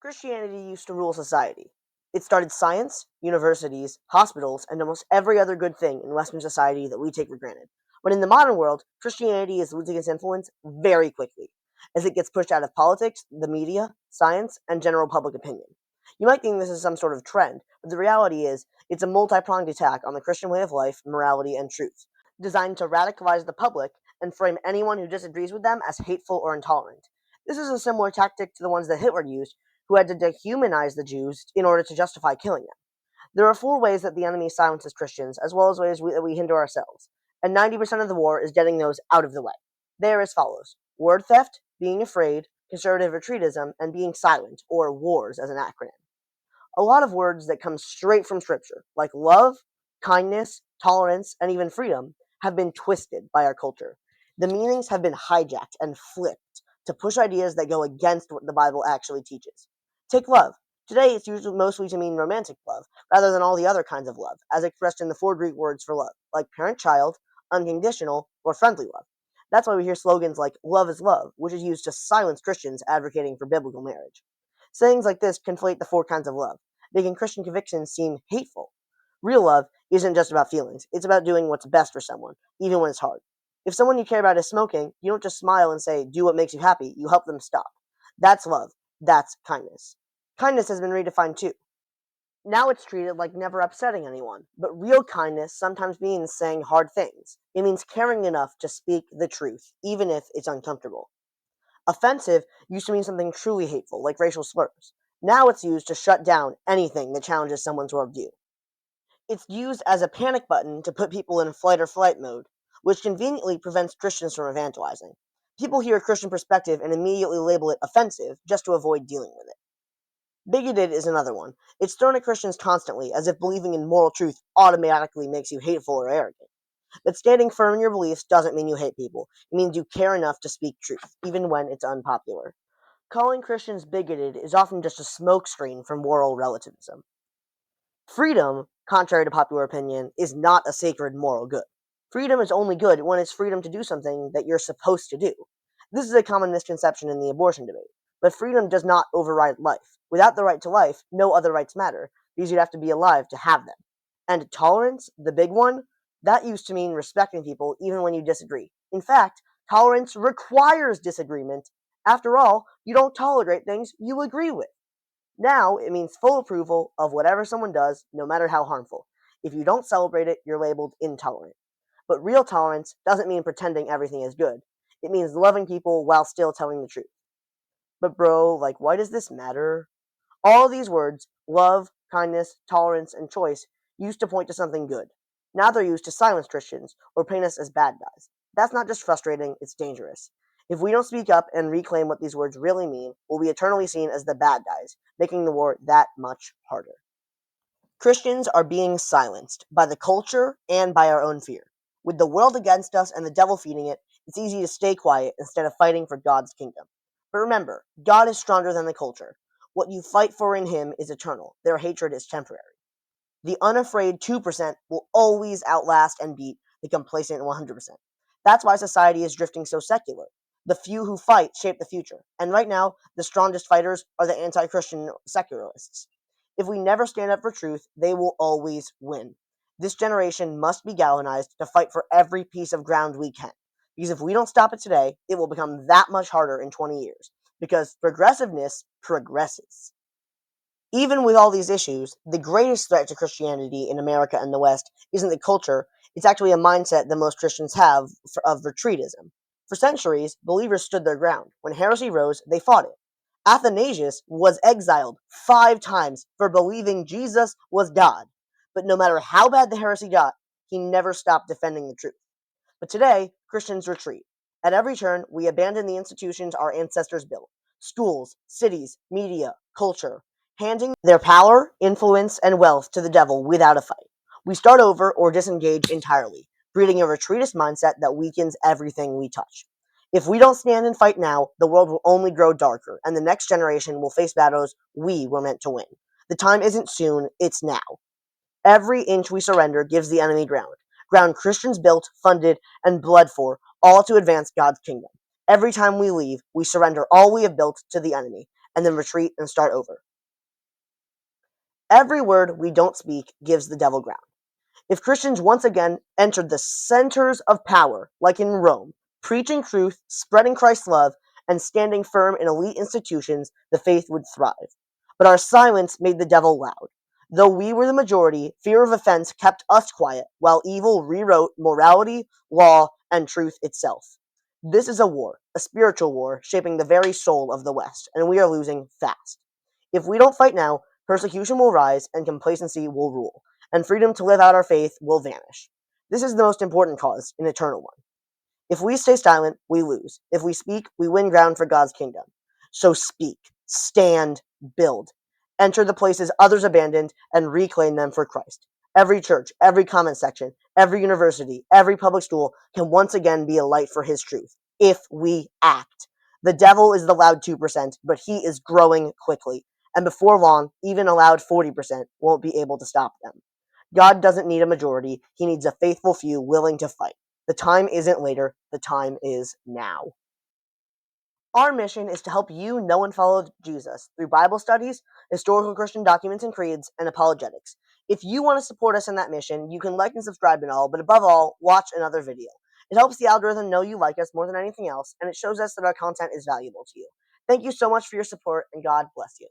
Christianity used to rule society. It started science, universities, hospitals, and almost every other good thing in Western society that we take for granted. But in the modern world, Christianity is losing its influence very quickly, as it gets pushed out of politics, the media, science, and general public opinion. You might think this is some sort of trend, but the reality is, it's a multi-pronged attack on the Christian way of life, morality, and truth, designed to radicalize the public and frame anyone who disagrees with them as hateful or intolerant. This is a similar tactic to the ones that Hitler used, who had to dehumanize the Jews in order to justify killing them. There are four ways that the enemy silences Christians, as well as ways that we hinder ourselves, and 90% of the war is getting those out of the way. They are as follows: word theft, being afraid, conservative retreatism, and being silent, or WARS as an acronym. A lot of words that come straight from Scripture, like love, kindness, tolerance, and even freedom, have been twisted by our culture. The meanings have been hijacked and flipped to push ideas that go against what the Bible actually teaches. Take love. Today, it's used mostly to mean romantic love, rather than all the other kinds of love, as expressed in the four Greek words for love, like parent-child, unconditional, or friendly love. That's why we hear slogans like love is love, which is used to silence Christians advocating for biblical marriage. Sayings like this conflate the four kinds of love, making Christian convictions seem hateful. Real love isn't just about feelings, it's about doing what's best for someone, even when it's hard. If someone you care about is smoking, you don't just smile and say, do what makes you happy, you help them stop. That's love. That's kindness. Kindness has been redefined too. Now it's treated like never upsetting anyone, but real kindness sometimes means saying hard things. It means caring enough to speak the truth, even if it's uncomfortable. Offensive used to mean something truly hateful, like racial slurs. Now it's used to shut down anything that challenges someone's worldview. It's used as a panic button to put people in flight or flight mode, which conveniently prevents Christians from evangelizing. People hear a Christian perspective and immediately label it offensive just to avoid dealing with it. Bigoted is another one. It's thrown at Christians constantly, as if believing in moral truth automatically makes you hateful or arrogant. But standing firm in your beliefs doesn't mean you hate people. It means you care enough to speak truth, even when it's unpopular. Calling Christians bigoted is often just a smokescreen for moral relativism. Freedom, contrary to popular opinion, is not a sacred moral good. Freedom is only good when it's freedom to do something that you're supposed to do. This is a common misconception in the abortion debate. But freedom does not override life. Without the right to life, no other rights matter, because you'd have to be alive to have them. And tolerance, the big one, that used to mean respecting people even when you disagree. In fact, tolerance requires disagreement. After all, you don't tolerate things you agree with. Now, it means full approval of whatever someone does, no matter how harmful. If you don't celebrate it, you're labeled intolerant. But real tolerance doesn't mean pretending everything is good. It means loving people while still telling the truth. But bro, why does this matter? All these words, love, kindness, tolerance, and choice, used to point to something good. Now they're used to silence Christians or paint us as bad guys. That's not just frustrating, it's dangerous. If we don't speak up and reclaim what these words really mean, we'll be eternally seen as the bad guys, making the war that much harder. Christians are being silenced by the culture and by our own fear. With the world against us and the devil feeding it, it's easy to stay quiet instead of fighting for God's kingdom. But remember, God is stronger than the culture. What you fight for in Him is eternal. Their hatred is temporary. The unafraid 2% will always outlast and beat the complacent 100%. That's why society is drifting so secular. The few who fight shape the future. And right now, the strongest fighters are the anti-Christian secularists. If we never stand up for truth, they will always win. This generation must be galvanized to fight for every piece of ground we can. Because if we don't stop it today, it will become that much harder in 20 years. Because progressiveness progresses. Even with all these issues, the greatest threat to Christianity in America and the West isn't the culture, it's actually a mindset that most Christians have of retreatism. For centuries, believers stood their ground. When heresy rose, they fought it. Athanasius was exiled 5 times for believing Jesus was God. But no matter how bad the heresy got, he never stopped defending the truth. But today, Christians retreat. At every turn, we abandon the institutions our ancestors built: schools, cities, media, culture, handing their power, influence, and wealth to the devil without a fight. We start over or disengage entirely, breeding a retreatist mindset that weakens everything we touch. If we don't stand and fight now, the world will only grow darker, and the next generation will face battles we were meant to win. The time isn't soon, it's now. Every inch we surrender gives the enemy ground Christians built, funded, and bled for, all to advance God's kingdom. Every time we leave, we surrender all we have built to the enemy, and then retreat and start over. Every word we don't speak gives the devil ground. If Christians once again entered the centers of power, like in Rome, preaching truth, spreading Christ's love, and standing firm in elite institutions, the faith would thrive. But our silence made the devil loud. Though we were the majority, fear of offense kept us quiet, while evil rewrote morality, law, and truth itself. This is a war, a spiritual war, shaping the very soul of the West, and we are losing fast. If we don't fight now, persecution will rise and complacency will rule, and freedom to live out our faith will vanish. This is the most important cause, an eternal one. If we stay silent, we lose. If we speak, we win ground for God's kingdom. So speak, stand, build. Enter the places others abandoned and reclaim them for Christ. Every church, every comment section, every university, every public school can once again be a light for his truth, if we act. The devil is the loud 2%, but he is growing quickly, and before long, even a loud 40% won't be able to stop them. God doesn't need a majority, he needs a faithful few willing to fight. The time isn't later, the time is now. Our mission is to help you know and follow Jesus through Bible studies, historical Christian documents and creeds, and apologetics. If you want to support us in that mission, you can like and subscribe and all, but above all, watch another video. It helps the algorithm know you like us more than anything else, and it shows us that our content is valuable to you. Thank you so much for your support, and God bless you.